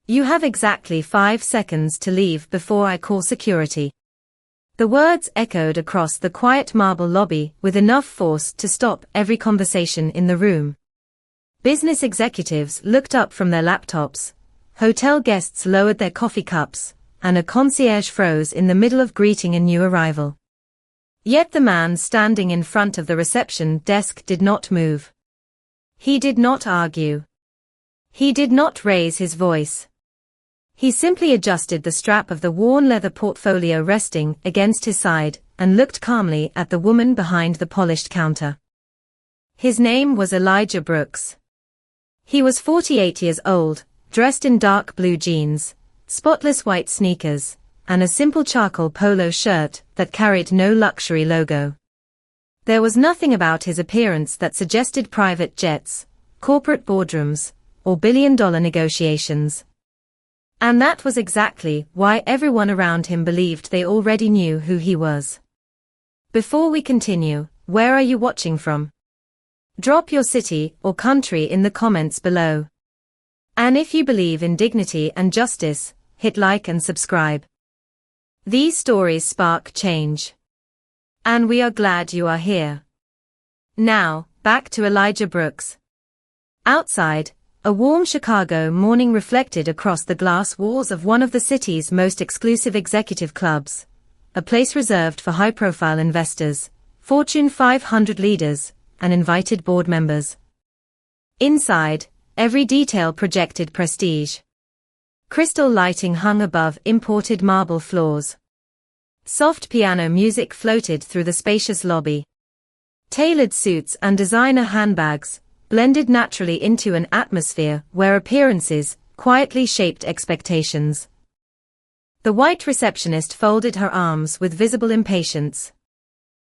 You have exactly 5 seconds to leave before I call security. The words echoed across the quiet marble lobby with enough force to stop every conversation in the room. Business executives looked up from their laptops, hotel guests lowered their coffee cups, and a concierge froze in the middle of greeting a new arrival. Yet the man standing in front of the reception desk did not move. He did not argue. He did not raise his voice. He simply adjusted the strap of the worn leather portfolio resting against his side and looked calmly at the woman behind the polished counter. His name was Elijah Brooks. He was 48 years old, dressed in dark blue jeans, spotless white sneakers, and a simple charcoal polo shirt that carried no luxury logo. There was nothing about his appearance that suggested private jets, corporate boardrooms, or billion-dollar negotiations. And that was exactly why everyone around him believed they already knew who he was. Before we continue, where are you watching from? Drop your city or country in the comments below. And if you believe in dignity and justice, hit like and subscribe. These stories spark change. And we are glad you are here. Now, back to Elijah Brooks. Outside, a warm Chicago morning reflected across the glass walls of one of the city's most exclusive executive clubs, a place reserved for high-profile investors, Fortune 500 leaders, and invited board members. Inside, every detail projected prestige. Crystal lighting hung above imported marble floors. Soft piano music floated through the spacious lobby. Tailored suits and designer handbags blended naturally into an atmosphere where appearances quietly shaped expectations. The white receptionist folded her arms with visible impatience.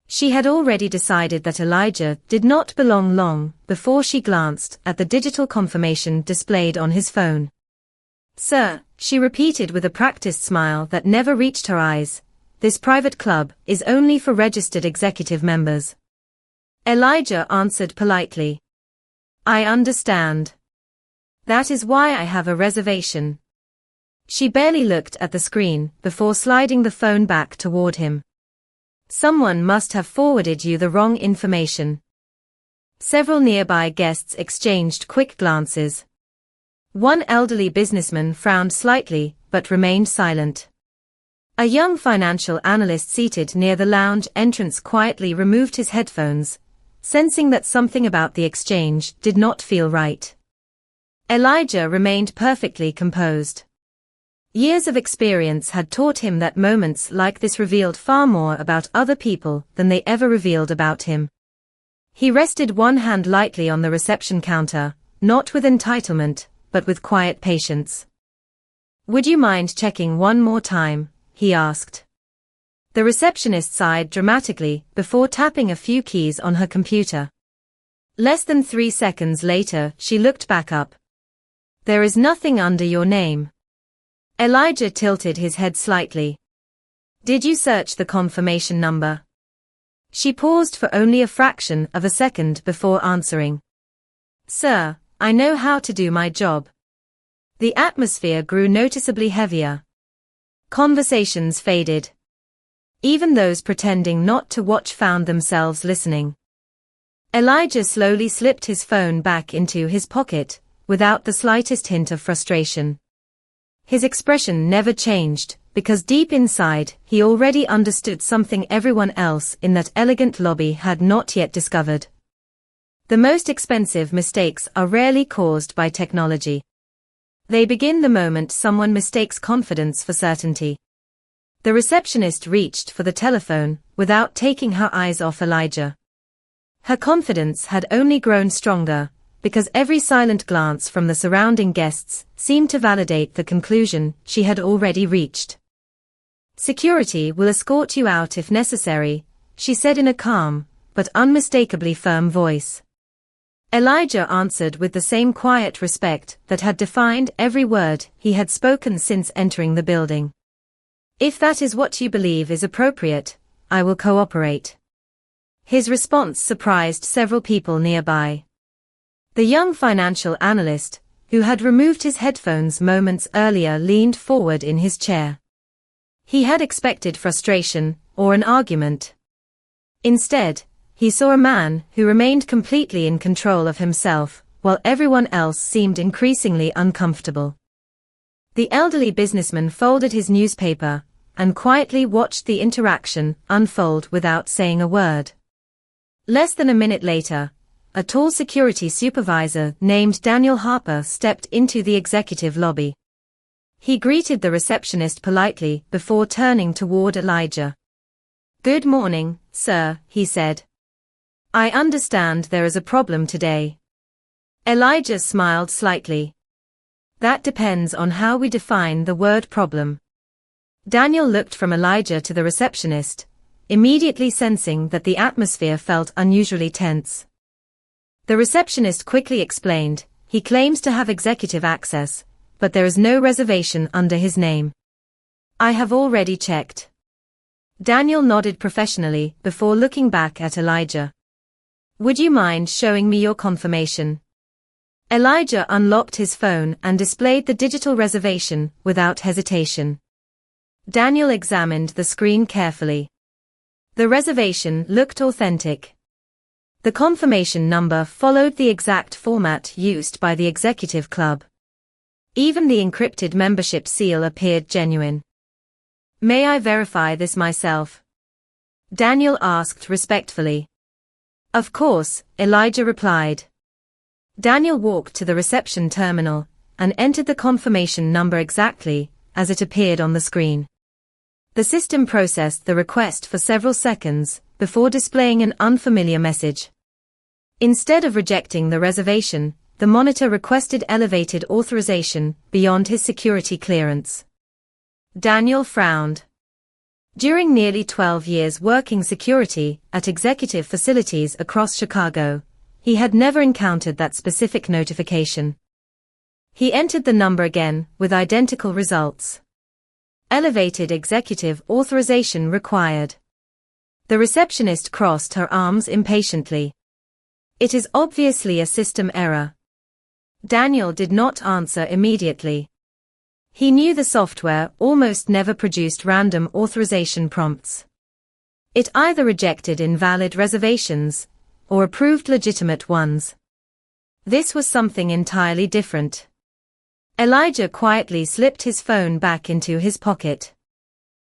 She had already decided that Elijah did not belong long before she glanced at the digital confirmation displayed on his phone. "Sir," she repeated with a practiced smile that never reached her eyes, "this private club is only for registered executive members." Elijah answered politely. "I understand. That is why I have a reservation." She barely looked at the screen before sliding the phone back toward him. "Someone must have forwarded you the wrong information." Several nearby guests exchanged quick glances. One elderly businessman frowned slightly, but remained silent. A young financial analyst seated near the lounge entrance quietly removed his headphones, sensing that something about the exchange did not feel right. Elijah remained perfectly composed. Years of experience had taught him that moments like this revealed far more about other people than they ever revealed about him. He rested one hand lightly on the reception counter, not with entitlement, but with quiet patience. "Would you mind checking one more time?" he asked. The receptionist sighed dramatically before tapping a few keys on her computer. Less than 3 seconds later, she looked back up. "There is nothing under your name." Elijah tilted his head slightly. "Did you search the confirmation number?" She paused for only a fraction of a second before answering. "Sir, I know how to do my job." The atmosphere grew noticeably heavier. Conversations faded. Even those pretending not to watch found themselves listening. Elijah slowly slipped his phone back into his pocket, without the slightest hint of frustration. His expression never changed, because deep inside, he already understood something everyone else in that elegant lobby had not yet discovered. The most expensive mistakes are rarely caused by technology. They begin the moment someone mistakes confidence for certainty. The receptionist reached for the telephone, without taking her eyes off Elijah. Her confidence had only grown stronger, because every silent glance from the surrounding guests seemed to validate the conclusion she had already reached. "Security will escort you out if necessary," she said in a calm, but unmistakably firm voice. Elijah answered with the same quiet respect that had defined every word he had spoken since entering the building. "If that is what you believe is appropriate, I will cooperate." His response surprised several people nearby. The young financial analyst, who had removed his headphones moments earlier, leaned forward in his chair. He had expected frustration, or an argument. Instead, he saw a man who remained completely in control of himself, while everyone else seemed increasingly uncomfortable. The elderly businessman folded his newspaper, and quietly watched the interaction unfold without saying a word. Less than a minute later, a tall security supervisor named Daniel Harper stepped into the executive lobby. He greeted the receptionist politely before turning toward Elijah. "Good morning, sir," he said. "I understand there is a problem today." Elijah smiled slightly. "That depends on how we define the word problem." Daniel looked from Elijah to the receptionist, immediately sensing that the atmosphere felt unusually tense. The receptionist quickly explained, "He claims to have executive access, but there is no reservation under his name." "I have already checked." Daniel nodded professionally before looking back at Elijah. "Would you mind showing me your confirmation?" Elijah unlocked his phone and displayed the digital reservation without hesitation. Daniel examined the screen carefully. The reservation looked authentic. The confirmation number followed the exact format used by the executive club. Even the encrypted membership seal appeared genuine. "May I verify this myself?" Daniel asked respectfully. "Of course," Elijah replied. Daniel walked to the reception terminal and entered the confirmation number exactly as it appeared on the screen. The system processed the request for several seconds before displaying an unfamiliar message. Instead of rejecting the reservation, the monitor requested elevated authorization beyond his security clearance. Daniel frowned. During nearly 12 years working security at executive facilities across Chicago, he had never encountered that specific notification. He entered the number again, with identical results. Elevated executive authorization required. The receptionist crossed her arms impatiently. "It is obviously a system error." Daniel did not answer immediately. He knew the software almost never produced random authorization prompts. It either rejected invalid reservations or approved legitimate ones. This was something entirely different. Elijah quietly slipped his phone back into his pocket.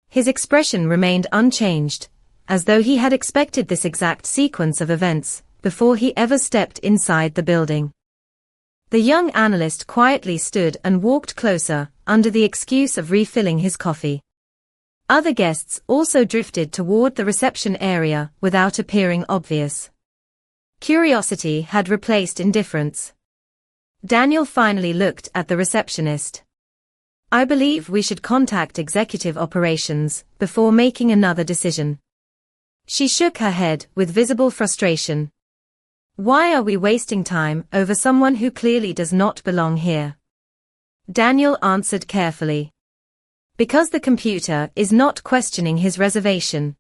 His expression remained unchanged, as though he had expected this exact sequence of events before he ever stepped inside the building. The young analyst quietly stood and walked closer, under the excuse of refilling his coffee. Other guests also drifted toward the reception area without appearing obvious. Curiosity had replaced indifference. Daniel finally looked at the receptionist. "I believe we should contact executive operations before making another decision." She shook her head with visible frustration. "Why are we wasting time over someone who clearly does not belong here?" Daniel answered carefully. "Because the computer is not questioning his reservation.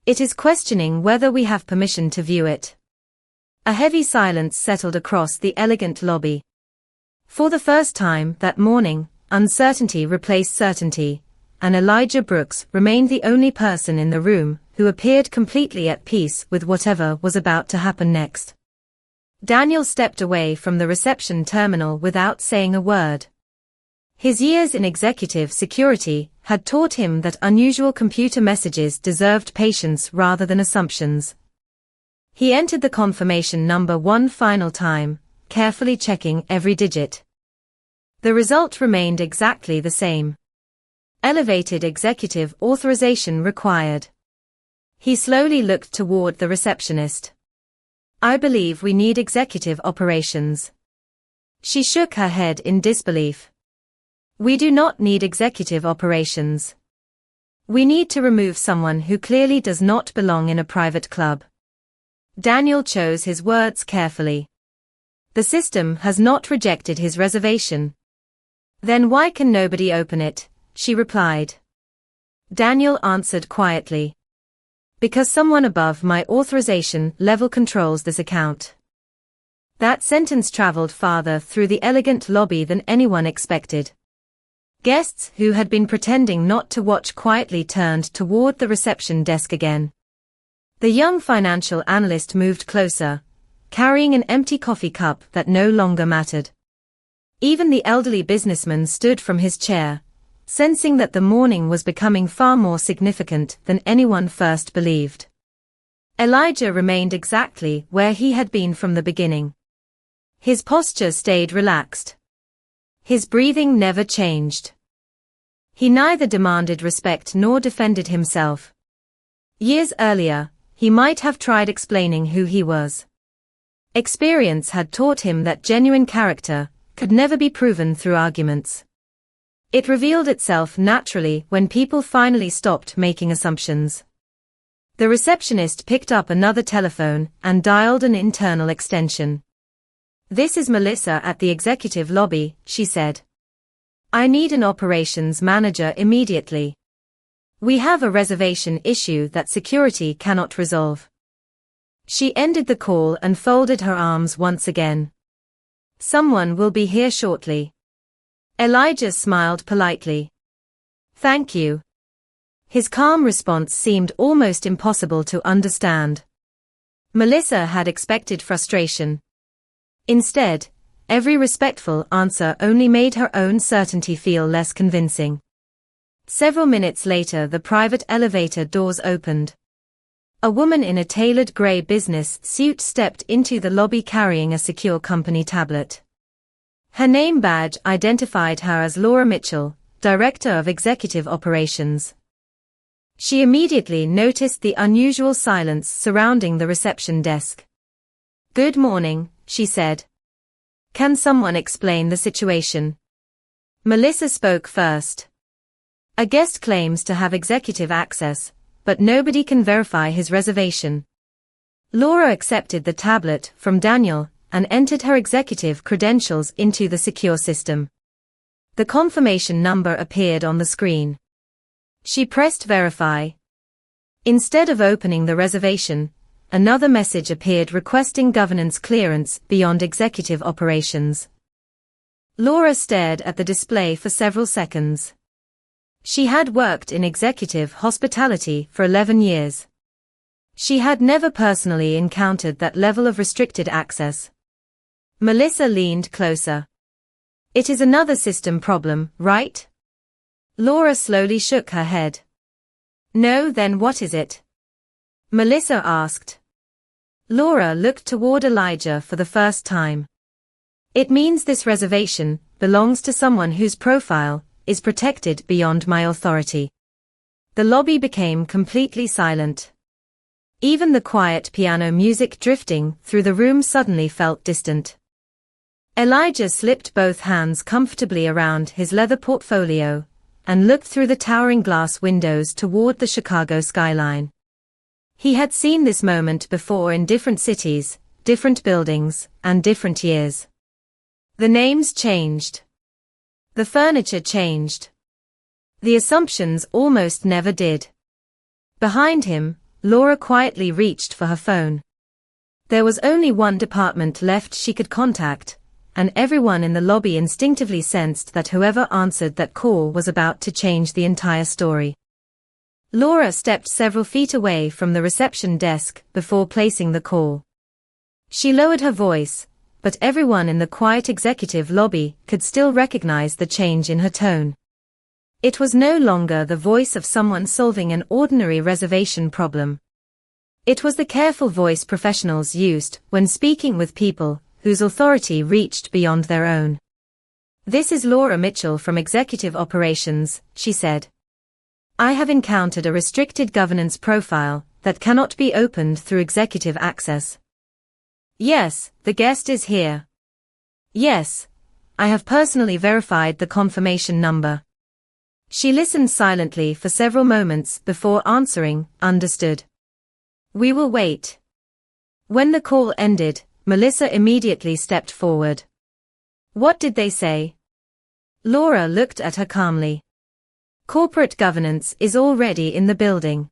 It is questioning whether we have permission to view it." A heavy silence settled across the elegant lobby. For the first time that morning, uncertainty replaced certainty, and Elijah Brooks remained the only person in the room who appeared completely at peace with whatever was about to happen next. Daniel stepped away from the reception terminal without saying a word. His years in executive security had taught him that unusual computer messages deserved patience rather than assumptions. He entered the confirmation number one final time, carefully checking every digit. The result remained exactly the same. Elevated executive authorization required. He slowly looked toward the receptionist. "I believe we need executive operations." She shook her head in disbelief. "We do not need executive operations. We need to remove someone who clearly does not belong in a private club." Daniel chose his words carefully. "The system has not rejected his reservation." "Then why can nobody open it?" she replied. Daniel answered quietly. "Because someone above my authorization level controls this account." That sentence traveled farther through the elegant lobby than anyone expected. Guests who had been pretending not to watch quietly turned toward the reception desk again. The young financial analyst moved closer, carrying an empty coffee cup that no longer mattered. Even the elderly businessman stood from his chair, sensing that the morning was becoming far more significant than anyone first believed. Elijah remained exactly where he had been from the beginning. His posture stayed relaxed. His breathing never changed. He neither demanded respect nor defended himself. Years earlier, he might have tried explaining who he was. Experience had taught him that genuine character could never be proven through arguments. It revealed itself naturally when people finally stopped making assumptions. The receptionist picked up another telephone and dialed an internal extension. "This is Melissa at the executive lobby," she said. "I need an operations manager immediately. We have a reservation issue that security cannot resolve." She ended the call and folded her arms once again. "Someone will be here shortly." Elijah smiled politely. "Thank you." His calm response seemed almost impossible to understand. Melissa had expected frustration. Instead, every respectful answer only made her own certainty feel less convincing. Several minutes later, the private elevator doors opened. A woman in a tailored gray business suit stepped into the lobby carrying a secure company tablet. Her name badge identified her as Laura Mitchell, Director of Executive Operations. She immediately noticed the unusual silence surrounding the reception desk. "Good morning," she said. "Can someone explain the situation?" Melissa spoke first. "A guest claims to have executive access, but nobody can verify his reservation." Laura accepted the tablet from Daniel and entered her executive credentials into the secure system. The confirmation number appeared on the screen. She pressed verify. Instead of opening the reservation, another message appeared requesting governance clearance beyond executive operations. Laura stared at the display for several seconds. She had worked in executive hospitality for 11 years. She had never personally encountered that level of restricted access. Melissa leaned closer. "It is another system problem, right?" Laura slowly shook her head. "No, then what is it?" Melissa asked. Laura looked toward Elijah for the first time. "It means this reservation belongs to someone whose profile is protected beyond my authority." The lobby became completely silent. Even the quiet piano music drifting through the room suddenly felt distant. Elijah slipped both hands comfortably around his leather portfolio and looked through the towering glass windows toward the Chicago skyline. He had seen this moment before in different cities, different buildings, and different years. The names changed. The furniture changed. The assumptions almost never did. Behind him, Laura quietly reached for her phone. There was only one department left she could contact, and everyone in the lobby instinctively sensed that whoever answered that call was about to change the entire story. Laura stepped several feet away from the reception desk before placing the call. She lowered her voice, but everyone in the quiet executive lobby could still recognize the change in her tone. It was no longer the voice of someone solving an ordinary reservation problem. It was the careful voice professionals used when speaking with people whose authority reached beyond their own. "This is Laura Mitchell from Executive Operations," she said. "I have encountered a restricted governance profile that cannot be opened through executive access." "Yes, the guest is here." "Yes, I have personally verified the confirmation number." She listened silently for several moments before answering, "Understood. We will wait." When the call ended, Melissa immediately stepped forward. "What did they say?" Laura looked at her calmly. "Corporate governance is already in the building."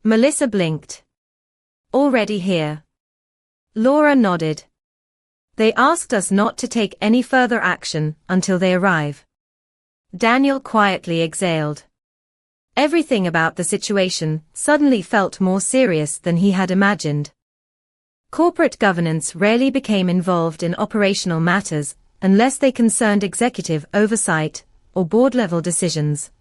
Melissa blinked. "Already here?" Laura nodded. They asked us not to take any further action until they arrive. Daniel quietly exhaled. Everything about the situation suddenly felt more serious than he had imagined. Corporate governance rarely became involved in operational matters unless they concerned executive oversight or board-level decisions.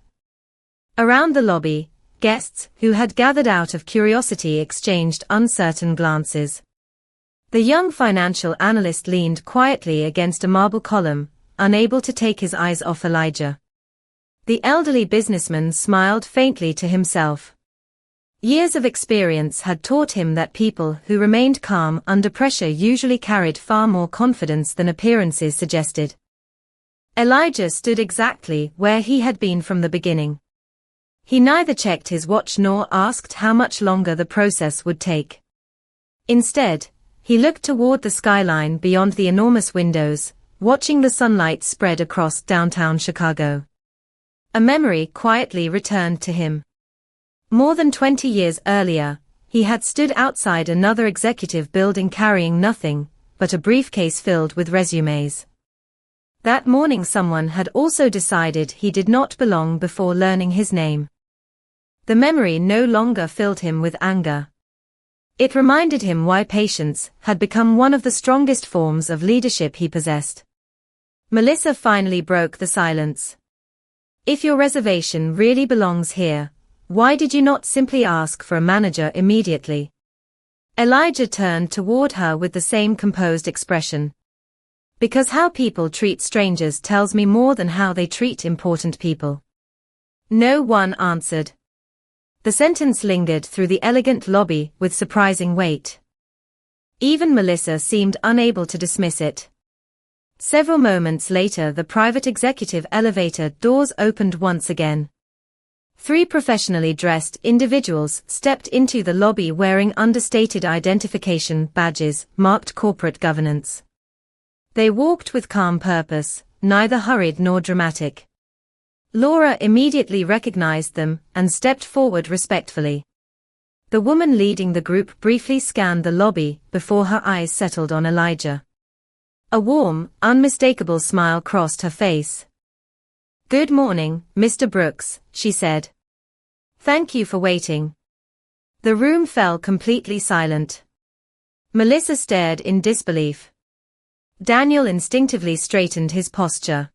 Around the lobby, guests who had gathered out of curiosity exchanged uncertain glances. The young financial analyst leaned quietly against a marble column, unable to take his eyes off Elijah. The elderly businessman smiled faintly to himself. Years of experience had taught him that people who remained calm under pressure usually carried far more confidence than appearances suggested. Elijah stood exactly where he had been from the beginning. He neither checked his watch nor asked how much longer the process would take. Instead, he looked toward the skyline beyond the enormous windows, watching the sunlight spread across downtown Chicago. A memory quietly returned to him. More than 20 years earlier, he had stood outside another executive building carrying nothing but a briefcase filled with resumes. That morning someone had also decided he did not belong before learning his name. The memory no longer filled him with anger. It reminded him why patience had become one of the strongest forms of leadership he possessed. Melissa finally broke the silence. If your reservation really belongs here, why did you not simply ask for a manager immediately? Elijah turned toward her with the same composed expression. Because how people treat strangers tells me more than how they treat important people. No one answered. The sentence lingered through the elegant lobby with surprising weight. Even Melissa seemed unable to dismiss it. Several moments later, the private executive elevator doors opened once again. 3 professionally dressed individuals stepped into the lobby wearing understated identification badges marked corporate governance. They walked with calm purpose, neither hurried nor dramatic. Laura immediately recognized them and stepped forward respectfully. The woman leading the group briefly scanned the lobby before her eyes settled on Elijah. A warm, unmistakable smile crossed her face. "Good morning, Mr. Brooks," she said. "Thank you for waiting." The room fell completely silent. Melissa stared in disbelief. Daniel instinctively straightened his posture.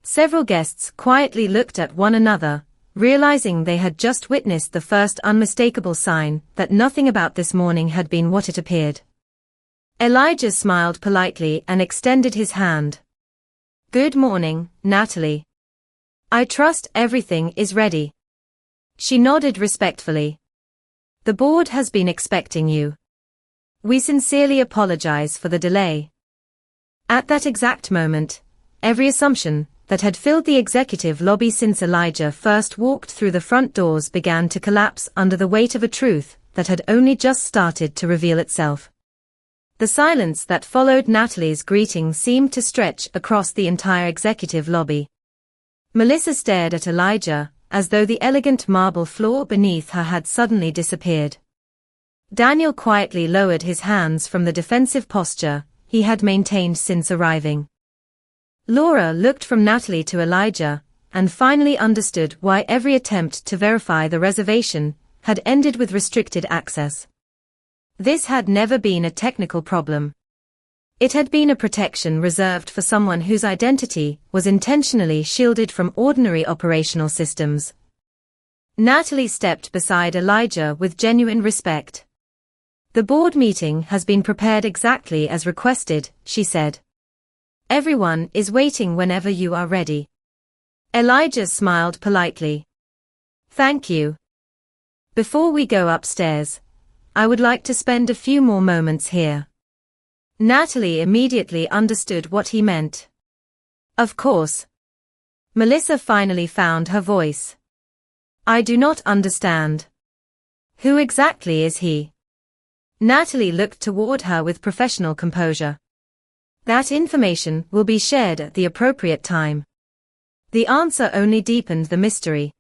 Several guests quietly looked at one another, realizing they had just witnessed the first unmistakable sign that nothing about this morning had been what it appeared. Elijah smiled politely and extended his hand. "Good morning, Natalie. I trust everything is ready." She nodded respectfully. "The board has been expecting you. We sincerely apologize for the delay." At that exact moment, every assumption that had filled the executive lobby since Elijah first walked through the front doors began to collapse under the weight of a truth that had only just started to reveal itself. The silence that followed Natalie's greeting seemed to stretch across the entire executive lobby. Melissa stared at Elijah, as though the elegant marble floor beneath her had suddenly disappeared. Daniel quietly lowered his hands from the defensive posture he had maintained since arriving. Laura looked from Natalie to Elijah, and finally understood why every attempt to verify the reservation had ended with restricted access. This had never been a technical problem. It had been a protection reserved for someone whose identity was intentionally shielded from ordinary operational systems. Natalie stepped beside Elijah with genuine respect. "The board meeting has been prepared exactly as requested," she said. "Everyone is waiting whenever you are ready." Elijah smiled politely. "Thank you. Before we go upstairs, I would like to spend a few more moments here." Natalie immediately understood what he meant. "Of course." Melissa finally found her voice. "I do not understand. Who exactly is he?" Natalie looked toward her with professional composure. "That information will be shared at the appropriate time." The answer only deepened the mystery.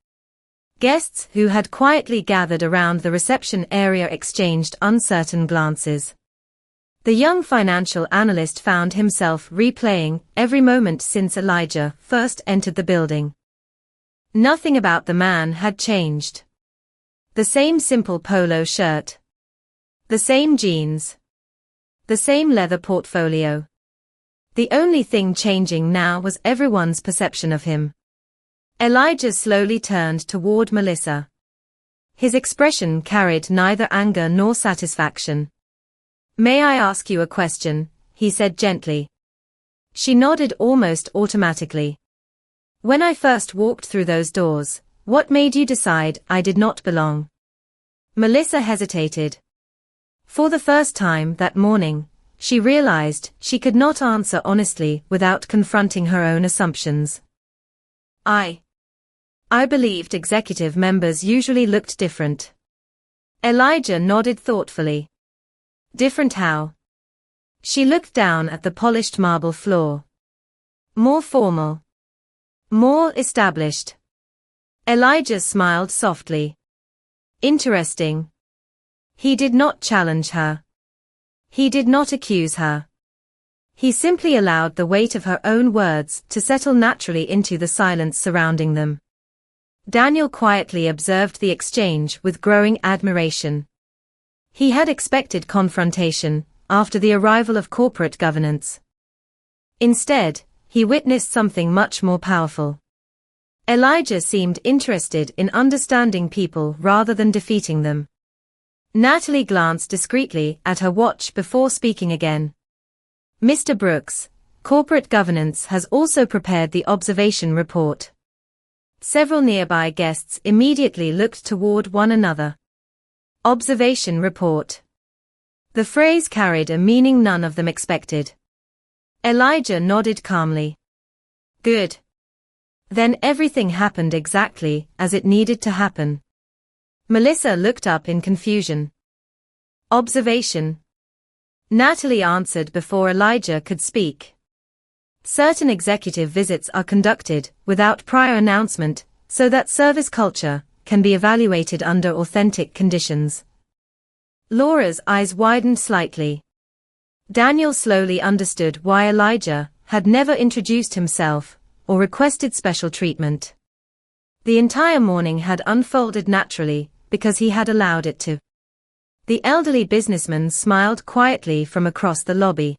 Guests who had quietly gathered around the reception area exchanged uncertain glances. The young financial analyst found himself replaying every moment since Elijah first entered the building. Nothing about the man had changed. The same simple polo shirt. The same jeans. The same leather portfolio. The only thing changing now was everyone's perception of him. Elijah slowly turned toward Melissa. His expression carried neither anger nor satisfaction. "May I ask you a question?" he said gently. She nodded almost automatically. "When I first walked through those doors, what made you decide I did not belong?" Melissa hesitated. For the first time that morning, she realized she could not answer honestly without confronting her own assumptions. I believed executive members usually looked different." Elijah nodded thoughtfully. "Different how?" She looked down at the polished marble floor. "More formal. More established." Elijah smiled softly. "Interesting." He did not challenge her. He did not accuse her. He simply allowed the weight of her own words to settle naturally into the silence surrounding them. Daniel quietly observed the exchange with growing admiration. He had expected confrontation after the arrival of corporate governance. Instead, he witnessed something much more powerful. Elijah seemed interested in understanding people rather than defeating them. Natalie glanced discreetly at her watch before speaking again. "Mr. Brooks, corporate governance has also prepared the observation report." Several nearby guests immediately looked toward one another. Observation report. The phrase carried a meaning none of them expected. Elijah nodded calmly. "Good. Then everything happened exactly as it needed to happen." Melissa looked up in confusion. "Observation." Natalie answered before Elijah could speak. "Certain executive visits are conducted without prior announcement so that service culture can be evaluated under authentic conditions." Laura's eyes widened slightly. Daniel slowly understood why Elijah had never introduced himself or requested special treatment. The entire morning had unfolded naturally because he had allowed it to. The elderly businessman smiled quietly from across the lobby.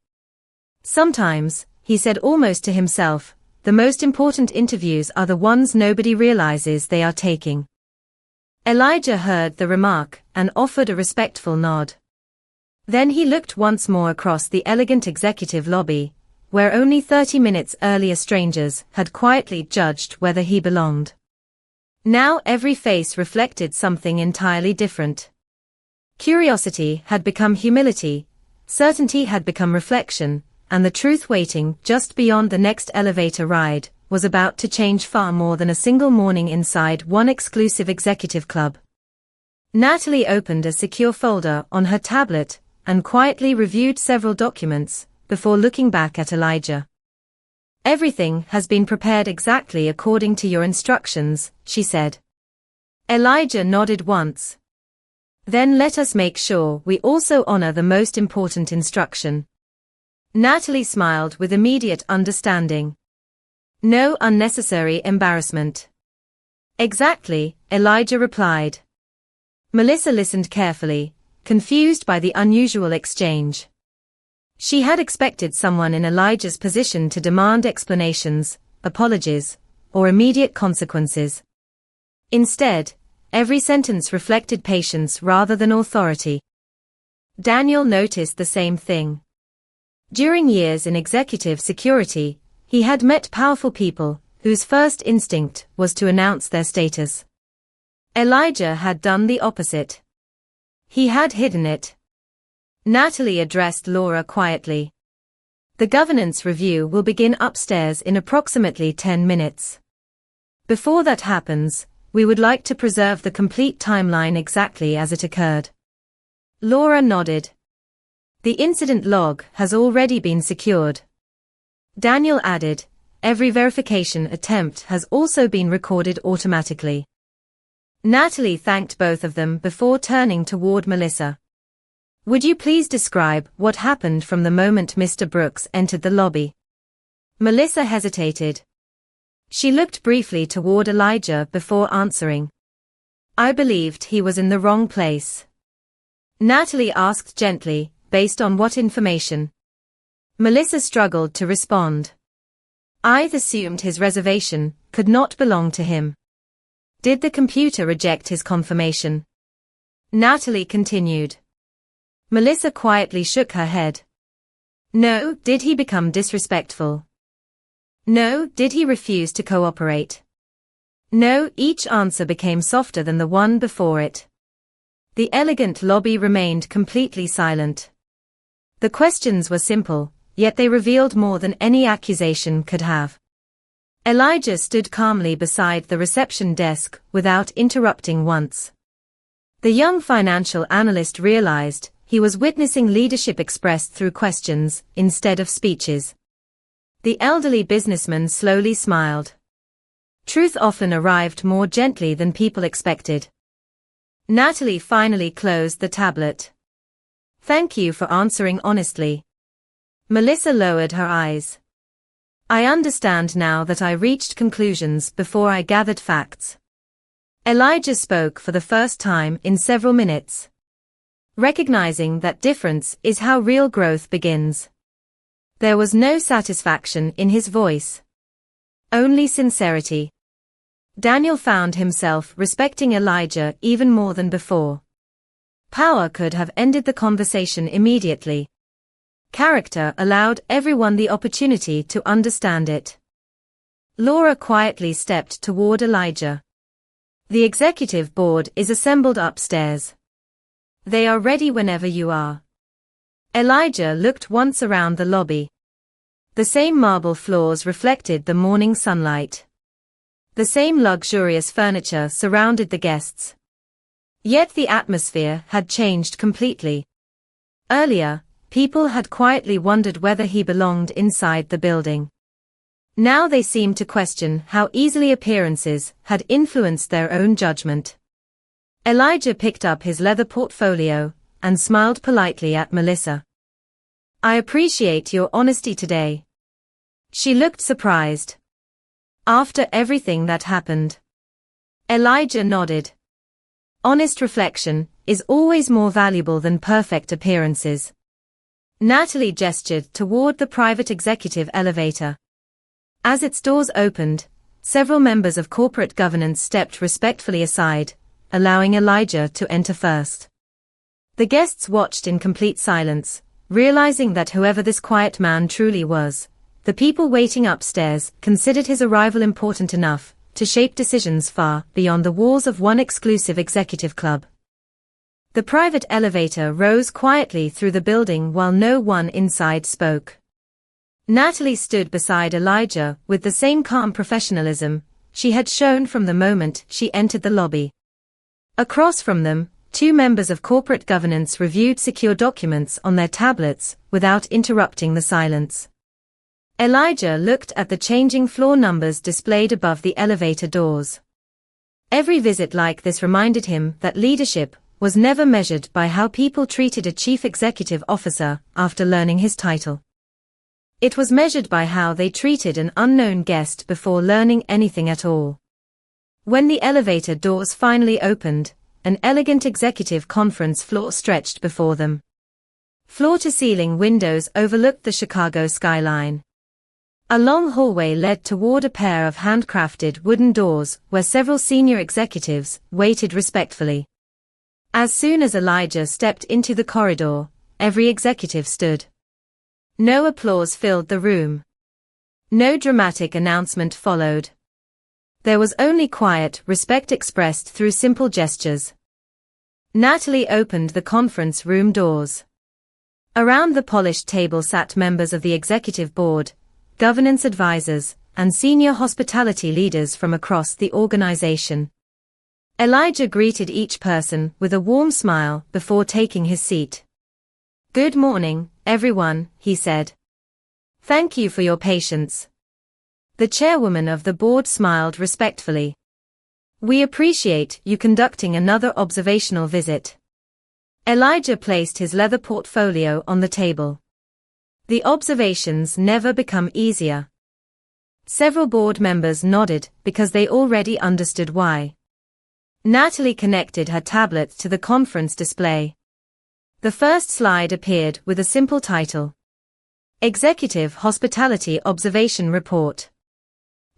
"Sometimes," he said almost to himself, "the most important interviews are the ones nobody realizes they are taking." Elijah heard the remark and offered a respectful nod. Then he looked once more across the elegant executive lobby, where only 30 minutes earlier strangers had quietly judged whether he belonged. Now every face reflected something entirely different. Curiosity had become humility, certainty had become reflection, and the truth waiting just beyond the next elevator ride was about to change far more than a single morning inside one exclusive executive club. Natalie opened a secure folder on her tablet and quietly reviewed several documents before looking back at Elijah. "Everything has been prepared exactly according to your instructions," she said. Elijah nodded once. "Then let us make sure we also honor the most important instruction." Natalie smiled with immediate understanding. "No unnecessary embarrassment." "Exactly," Elijah replied. Melissa listened carefully, confused by the unusual exchange. She had expected someone in Elijah's position to demand explanations, apologies, or immediate consequences. Instead, every sentence reflected patience rather than authority. Daniel noticed the same thing. During years in executive security, he had met powerful people whose first instinct was to announce their status. Elijah had done the opposite. He had hidden it. Natalie addressed Laura quietly. "The governance review will begin upstairs in approximately 10 minutes. Before that happens, we would like to preserve the complete timeline exactly as it occurred." Laura nodded. "The incident log has already been secured." Daniel added, "Every verification attempt has also been recorded automatically." Natalie thanked both of them before turning toward Melissa. Would you please describe what happened from the moment Mr. Brooks entered the lobby? Melissa hesitated. She looked briefly toward Elijah before answering. I believed he was in the wrong place. Natalie asked gently, based on what information? Melissa struggled to respond. I assumed his reservation could not belong to him. Did the computer reject his confirmation? Natalie continued. Melissa quietly shook her head. No. Did he become disrespectful? No. Did he refuse to cooperate? No. Each answer became softer than the one before it. The elegant lobby remained completely silent. The questions were simple, yet they revealed more than any accusation could have. Elijah stood calmly beside the reception desk without interrupting once. The young financial analyst realized he was witnessing leadership expressed through questions instead of speeches. The elderly businessman slowly smiled. Truth often arrived more gently than people expected. Natalie finally closed the tablet. Thank you for answering honestly. Melissa lowered her eyes. I understand now that I reached conclusions before I gathered facts. Elijah spoke for the first time in several minutes. Recognizing that difference is how real growth begins. There was no satisfaction in his voice. Only sincerity. Daniel found himself respecting Elijah even more than before. Power could have ended the conversation immediately. Character allowed everyone the opportunity to understand it. Laura quietly stepped toward Elijah. The executive board is assembled upstairs. They are ready whenever you are. Elijah looked once around the lobby. The same marble floors reflected the morning sunlight. The same luxurious furniture surrounded the guests. Yet the atmosphere had changed completely. Earlier, people had quietly wondered whether he belonged inside the building. Now they seemed to question how easily appearances had influenced their own judgment. Elijah picked up his leather portfolio and smiled politely at Melissa. I appreciate your honesty today. She looked surprised. After everything that happened. Elijah nodded. Honest reflection is always more valuable than perfect appearances. Natalie gestured toward the private executive elevator. As its doors opened, several members of corporate governance stepped respectfully aside, allowing Elijah to enter first. The guests watched in complete silence, realizing that whoever this quiet man truly was, the people waiting upstairs considered his arrival important enough to shape decisions far beyond the walls of one exclusive executive club. The private elevator rose quietly through the building while no one inside spoke. Natalie stood beside Elijah with the same calm professionalism she had shown from the moment she entered the lobby. Across from them, two members of corporate governance reviewed secure documents on their tablets without interrupting the silence. Elijah looked at the changing floor numbers displayed above the elevator doors. Every visit like this reminded him that leadership was never measured by how people treated a chief executive officer after learning his title. It was measured by how they treated an unknown guest before learning anything at all. When the elevator doors finally opened, an elegant executive conference floor stretched before them. Floor-to-ceiling windows overlooked the Chicago skyline. A long hallway led toward a pair of handcrafted wooden doors where several senior executives waited respectfully. As soon as Elijah stepped into the corridor, every executive stood. No applause filled the room. No dramatic announcement followed. There was only quiet respect expressed through simple gestures. Natalie opened the conference room doors. Around the polished table sat members of the executive board, governance advisors, and senior hospitality leaders from across the organization. Elijah greeted each person with a warm smile before taking his seat. Good morning, everyone, he said. Thank you for your patience. The chairwoman of the board smiled respectfully. We appreciate you conducting another observational visit. Elijah placed his leather portfolio on the table. The observations never become easier. Several board members nodded because they already understood why. Natalie connected her tablet to the conference display. The first slide appeared with a simple title: Executive Hospitality Observation Report.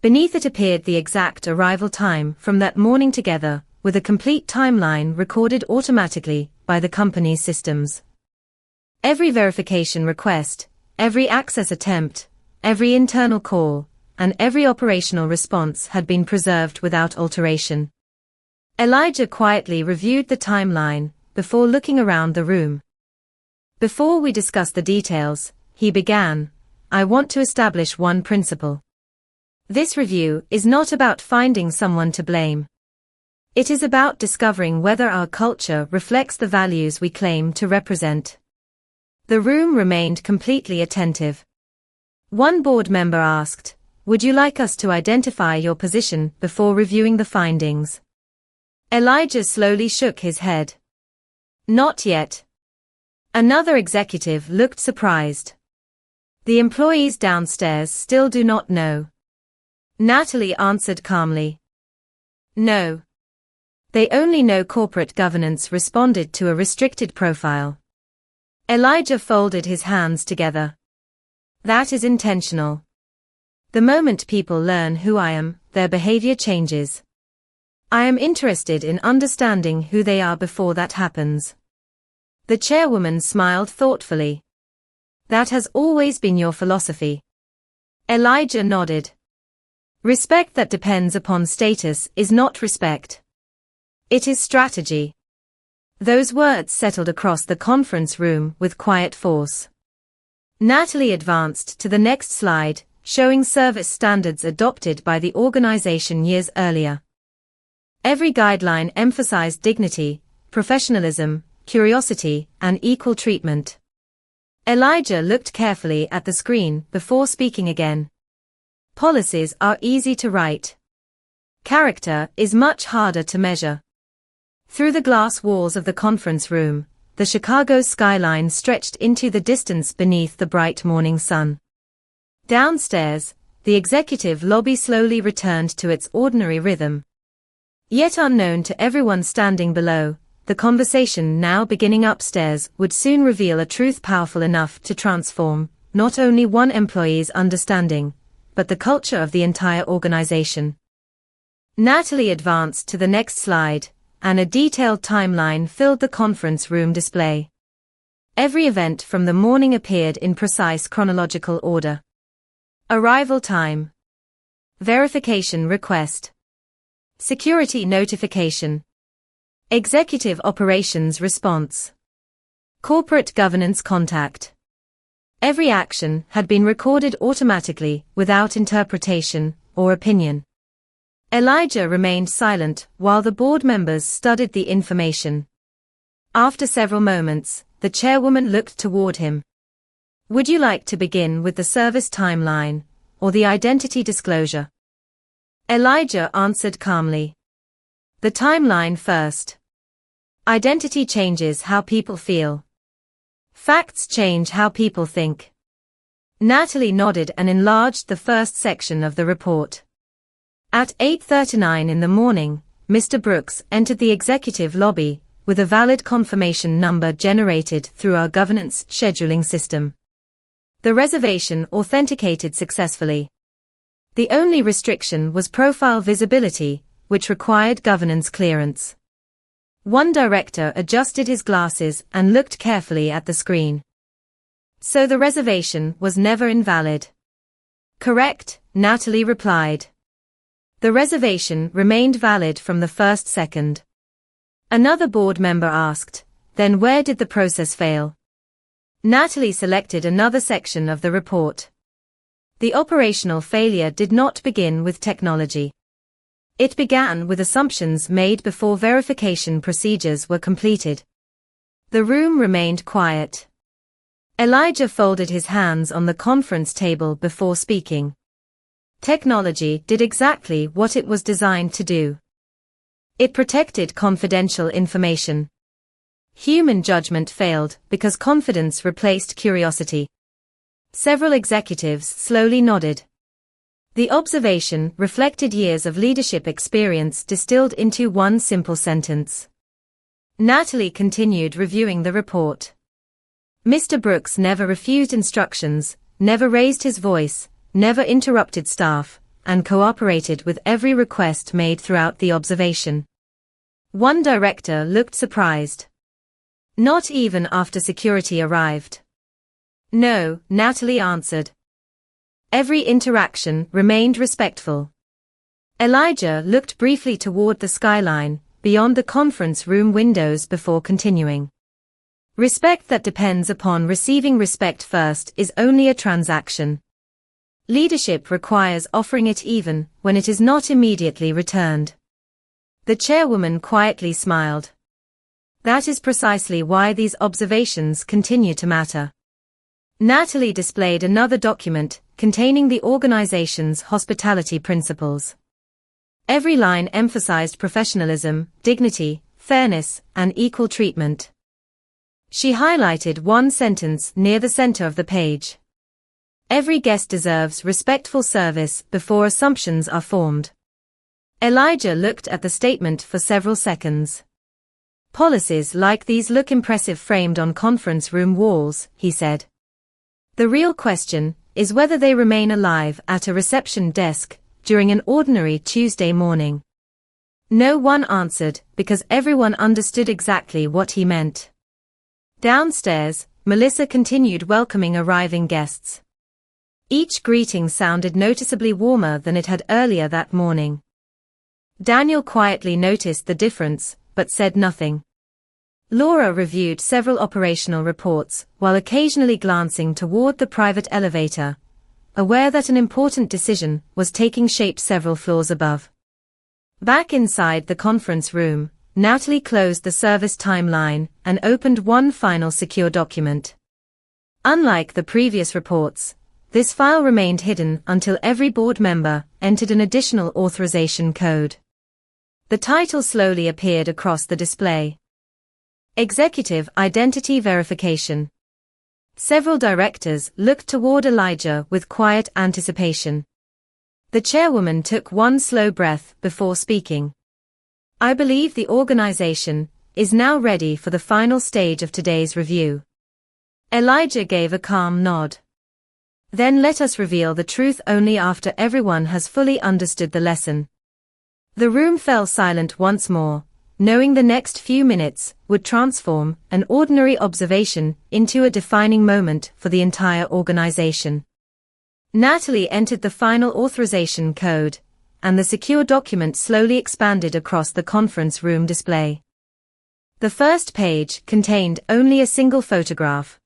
Beneath it appeared the exact arrival time from that morning together, with a complete timeline recorded automatically by the company's systems. Every verification request, every access attempt, every internal call, and every operational response had been preserved without alteration. Elijah quietly reviewed the timeline before looking around the room. Before we discuss the details, he began, I want to establish one principle. This review is not about finding someone to blame. It is about discovering whether our culture reflects the values we claim to represent. The room remained completely attentive. One board member asked, would you like us to identify your position before reviewing the findings? Elijah slowly shook his head. Not yet. Another executive looked surprised. The employees downstairs still do not know. Natalie answered calmly. No. They only know corporate governance responded to a restricted profile. Elijah folded his hands together. That is intentional. The moment people learn who I am, their behavior changes. I am interested in understanding who they are before that happens. The chairwoman smiled thoughtfully. That has always been your philosophy. Elijah nodded. Respect that depends upon status is not respect. It is strategy. Those words settled across the conference room with quiet force. Natalie advanced to the next slide, showing service standards adopted by the organization years earlier. Every guideline emphasized dignity, professionalism, curiosity, and equal treatment. Elijah looked carefully at the screen before speaking again. Policies are easy to write. Character is much harder to measure. Through the glass walls of the conference room, the Chicago skyline stretched into the distance beneath the bright morning sun. Downstairs, the executive lobby slowly returned to its ordinary rhythm. Yet unknown to everyone standing below, the conversation now beginning upstairs would soon reveal a truth powerful enough to transform not only one employee's understanding, but the culture of the entire organization. Natalie advanced to the next slide, and a detailed timeline filled the conference room display. Every event from the morning appeared in precise chronological order. Arrival time. Verification request. Security notification. Executive operations response. Corporate governance contact. Every action had been recorded automatically without interpretation or opinion. Elijah remained silent while the board members studied the information. After several moments, the chairwoman looked toward him. Would you like to begin with the service timeline, or the identity disclosure? Elijah answered calmly. The timeline first. Identity changes how people feel. Facts change how people think. Natalie nodded and enlarged the first section of the report. At 8:39 in the morning, Mr. Brooks entered the executive lobby with a valid confirmation number generated through our governance scheduling system. The reservation authenticated successfully. The only restriction was profile visibility, which required governance clearance. One director adjusted his glasses and looked carefully at the screen. So the reservation was never invalid. Correct, Natalie replied. The reservation remained valid from the first second. Another board member asked, then where did the process fail? Natalie selected another section of the report. The operational failure did not begin with technology. It began with assumptions made before verification procedures were completed. The room remained quiet. Elijah folded his hands on the conference table before speaking. Technology did exactly what it was designed to do. It protected confidential information. Human judgment failed because confidence replaced curiosity. Several executives slowly nodded. The observation reflected years of leadership experience distilled into one simple sentence. Natalie continued reviewing the report. Mr. Brooks never refused instructions, never raised his voice, never interrupted staff, and cooperated with every request made throughout the observation. One director looked surprised. Not even after security arrived. No, Natalie answered. Every interaction remained respectful. Elijah looked briefly toward the skyline, beyond the conference room windows before continuing. Respect that depends upon receiving respect first is only a transaction. Leadership requires offering it even when it is not immediately returned. The chairwoman quietly smiled. That is precisely why these observations continue to matter. Natalie displayed another document containing the organization's hospitality principles. Every line emphasized professionalism, dignity, fairness, and equal treatment. She highlighted one sentence near the center of the page. Every guest deserves respectful service before assumptions are formed. Elijah looked at the statement for several seconds. Policies like these look impressive framed on conference room walls, he said. The real question is whether they remain alive at a reception desk during an ordinary Tuesday morning. No one answered because everyone understood exactly what he meant. Downstairs, Melissa continued welcoming arriving guests. Each greeting sounded noticeably warmer than it had earlier that morning. Daniel quietly noticed the difference, but said nothing. Laura reviewed several operational reports, while occasionally glancing toward the private elevator, aware that an important decision was taking shape several floors above. Back inside the conference room, Natalie closed the service timeline and opened one final secure document. Unlike the previous reports, this file remained hidden until every board member entered an additional authorization code. The title slowly appeared across the display. Executive Identity Verification. Several directors looked toward Elijah with quiet anticipation. The chairwoman took one slow breath before speaking. I believe the organization is now ready for the final stage of today's review. Elijah gave a calm nod. Then let us reveal the truth only after everyone has fully understood the lesson. The room fell silent once more, knowing the next few minutes would transform an ordinary observation into a defining moment for the entire organization. Natalie entered the final authorization code, and the secure document slowly expanded across the conference room display. The first page contained only a single photograph.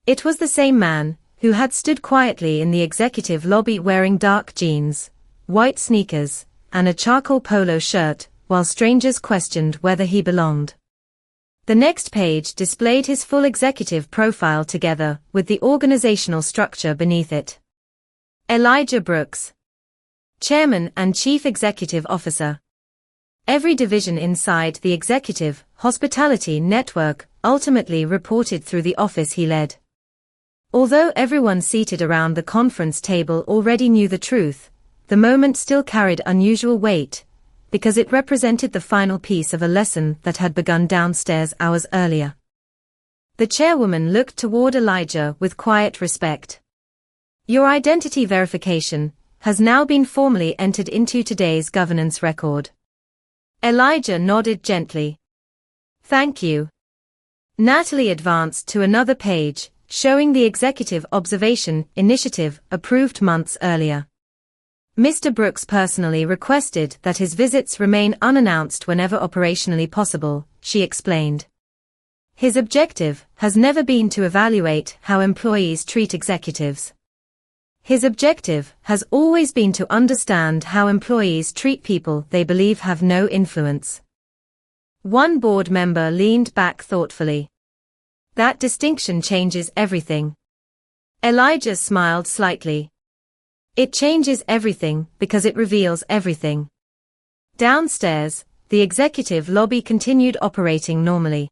It was the same man who had stood quietly in the executive lobby wearing dark jeans, white sneakers, and a charcoal polo shirt, while strangers questioned whether he belonged. The next page displayed his full executive profile together with the organizational structure beneath it. Elijah Brooks, Chairman and Chief Executive Officer. Every division inside the executive hospitality network ultimately reported through the office he led. Although everyone seated around the conference table already knew the truth, the moment still carried unusual weight, because it represented the final piece of a lesson that had begun downstairs hours earlier. The chairwoman looked toward Elijah with quiet respect. Your identity verification has now been formally entered into today's governance record. Elijah nodded gently. Thank you. Natalie advanced to another page, showing the Executive Observation Initiative approved months earlier. Mr. Brooks personally requested that his visits remain unannounced whenever operationally possible, she explained. His objective has never been to evaluate how employees treat executives. His objective has always been to understand how employees treat people they believe have no influence. One board member leaned back thoughtfully. That distinction changes everything. Elijah smiled slightly. It changes everything because it reveals everything. Downstairs, the executive lobby continued operating normally.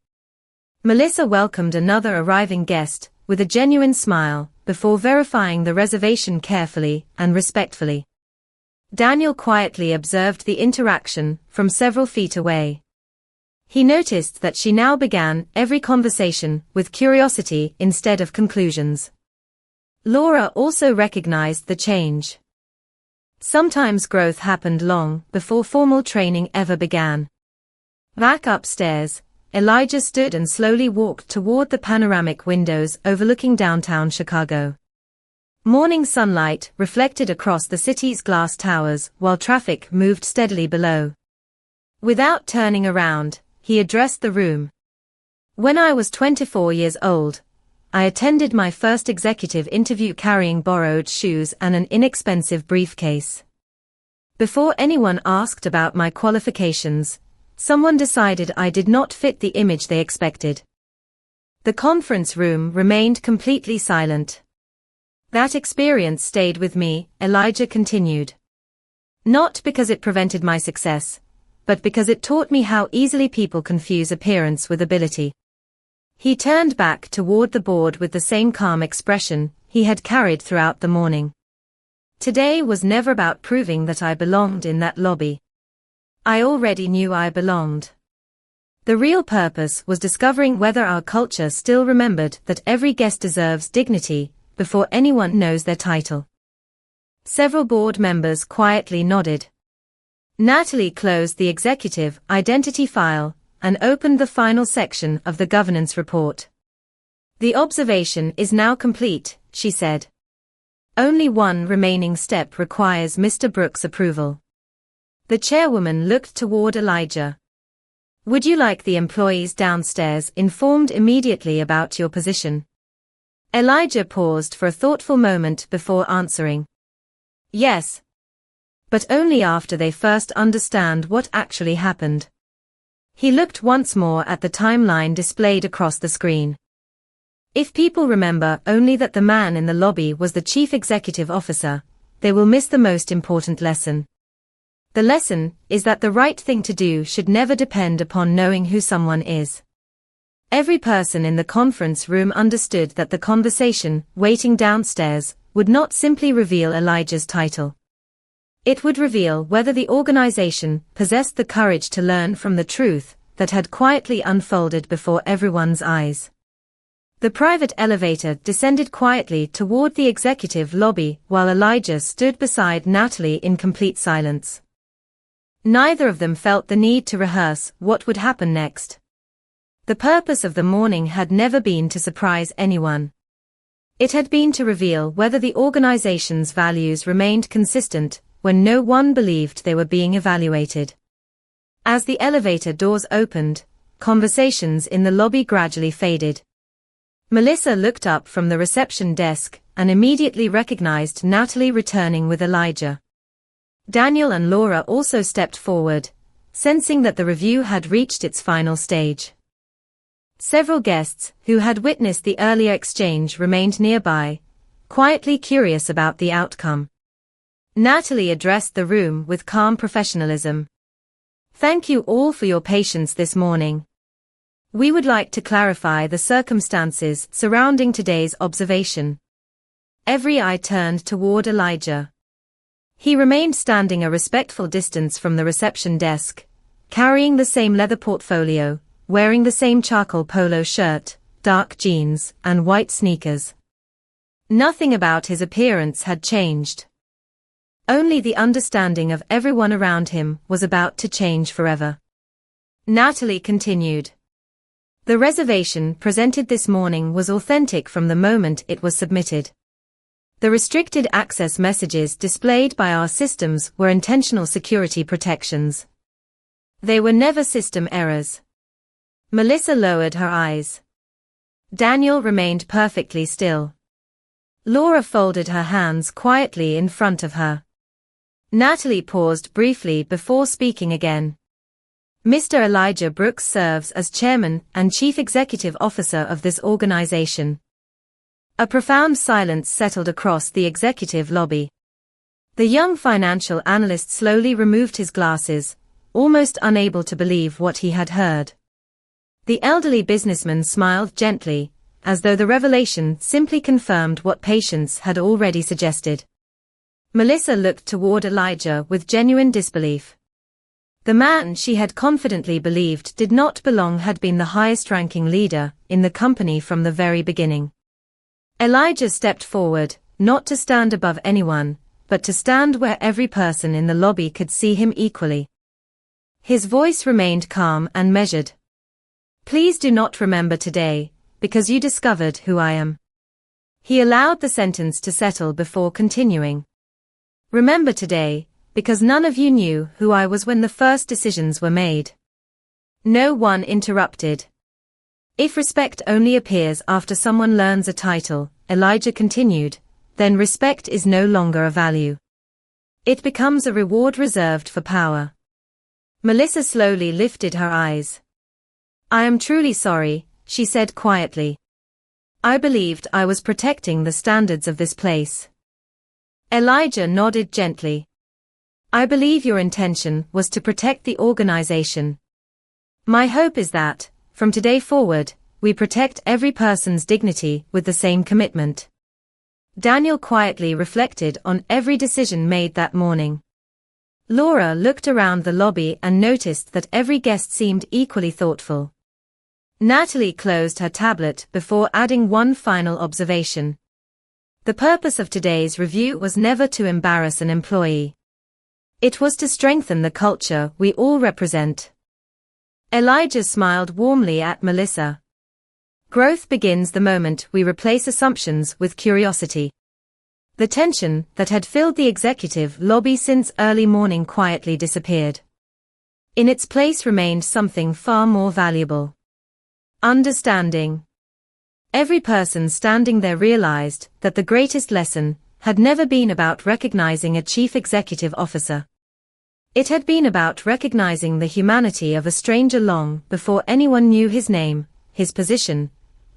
Melissa welcomed another arriving guest with a genuine smile before verifying the reservation carefully and respectfully. Daniel quietly observed the interaction from several feet away. He noticed that she now began every conversation with curiosity instead of conclusions. Laura also recognized the change. Sometimes growth happened long before formal training ever began. Back upstairs, Elijah stood and slowly walked toward the panoramic windows overlooking downtown Chicago. Morning sunlight reflected across the city's glass towers while traffic moved steadily below. Without turning around, he addressed the room. When I was 24 years old, I attended my first executive interview carrying borrowed shoes and an inexpensive briefcase. Before anyone asked about my qualifications, someone decided I did not fit the image they expected. The conference room remained completely silent. That experience stayed with me, Elijah continued. Not because it prevented my success, but because it taught me how easily people confuse appearance with ability. He turned back toward the board with the same calm expression he had carried throughout the morning. Today was never about proving that I belonged in that lobby. I already knew I belonged. The real purpose was discovering whether our culture still remembered that every guest deserves dignity before anyone knows their title. Several board members quietly nodded. Natalie closed the executive identity file and opened the final section of the governance report. The observation is now complete, she said. Only one remaining step requires Mr. Brooks' approval. The chairwoman looked toward Elijah. Would you like the employees downstairs informed immediately about your position? Elijah paused for a thoughtful moment before answering. Yes. But only after they first understand what actually happened. He looked once more at the timeline displayed across the screen. If people remember only that the man in the lobby was the chief executive officer, they will miss the most important lesson. The lesson is that the right thing to do should never depend upon knowing who someone is. Every person in the conference room understood that the conversation waiting downstairs would not simply reveal Elijah's title. It would reveal whether the organization possessed the courage to learn from the truth that had quietly unfolded before everyone's eyes. The private elevator descended quietly toward the executive lobby while Elijah stood beside Natalie in complete silence. Neither of them felt the need to rehearse what would happen next. The purpose of the morning had never been to surprise anyone. It had been to reveal whether the organization's values remained consistent when no one believed they were being evaluated. As the elevator doors opened, conversations in the lobby gradually faded. Melissa looked up from the reception desk and immediately recognized Natalie returning with Elijah. Daniel and Laura also stepped forward, sensing that the review had reached its final stage. Several guests who had witnessed the earlier exchange remained nearby, quietly curious about the outcome. Natalie addressed the room with calm professionalism. Thank you all for your patience this morning. We would like to clarify the circumstances surrounding today's observation. Every eye turned toward Elijah. He remained standing a respectful distance from the reception desk, carrying the same leather portfolio, wearing the same charcoal polo shirt, dark jeans, and white sneakers. Nothing about his appearance had changed. Only the understanding of everyone around him was about to change forever. Natalie continued. The reservation presented this morning was authentic from the moment it was submitted. The restricted access messages displayed by our systems were intentional security protections. They were never system errors. Melissa lowered her eyes. Daniel remained perfectly still. Laura folded her hands quietly in front of her. Natalie paused briefly before speaking again. Mr. Elijah Brooks serves as chairman and chief executive officer of this organization. A profound silence settled across the executive lobby. The young financial analyst slowly removed his glasses, almost unable to believe what he had heard. The elderly businessman smiled gently, as though the revelation simply confirmed what Patience had already suggested. Melissa looked toward Elijah with genuine disbelief. The man she had confidently believed did not belong had been the highest-ranking leader in the company from the very beginning. Elijah stepped forward, not to stand above anyone, but to stand where every person in the lobby could see him equally. His voice remained calm and measured. "Please do not remember today, because you discovered who I am." He allowed the sentence to settle before continuing. "Remember today, because none of you knew who I was when the first decisions were made." No one interrupted. "If respect only appears after someone learns a title," Elijah continued, "then respect is no longer a value. It becomes a reward reserved for power." Melissa slowly lifted her eyes. "I am truly sorry," she said quietly. "I believed I was protecting the standards of this place." Elijah nodded gently. "I believe your intention was to protect the organization. My hope is that, from today forward, we protect every person's dignity with the same commitment." Daniel quietly reflected on every decision made that morning. Laura looked around the lobby and noticed that every guest seemed equally thoughtful. Natalie closed her tablet before adding one final observation. The purpose of today's review was never to embarrass an employee. It was to strengthen the culture we all represent. Elijah smiled warmly at Melissa. "Growth begins the moment we replace assumptions with curiosity." The tension that had filled the executive lobby since early morning quietly disappeared. In its place remained something far more valuable. Understanding. Every person standing there realized that the greatest lesson had never been about recognizing a chief executive officer. It had been about recognizing the humanity of a stranger long before anyone knew his name, his position,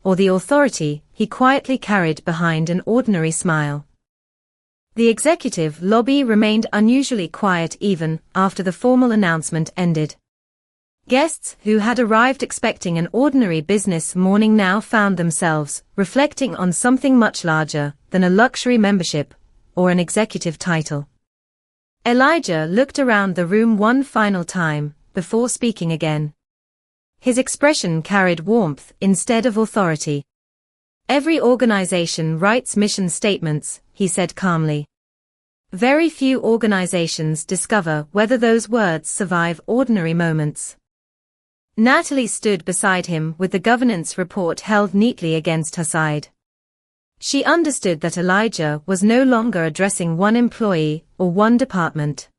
or the authority he quietly carried behind an ordinary smile. The executive lobby remained unusually quiet even after the formal announcement ended. Guests who had arrived expecting an ordinary business morning now found themselves reflecting on something much larger than a luxury membership or an executive title. Elijah looked around the room one final time before speaking again. His expression carried warmth instead of authority. "Every organization writes mission statements," he said calmly. "Very few organizations discover whether those words survive ordinary moments." Natalie stood beside him with the governance report held neatly against her side. She understood that Elijah was no longer addressing one employee or one department.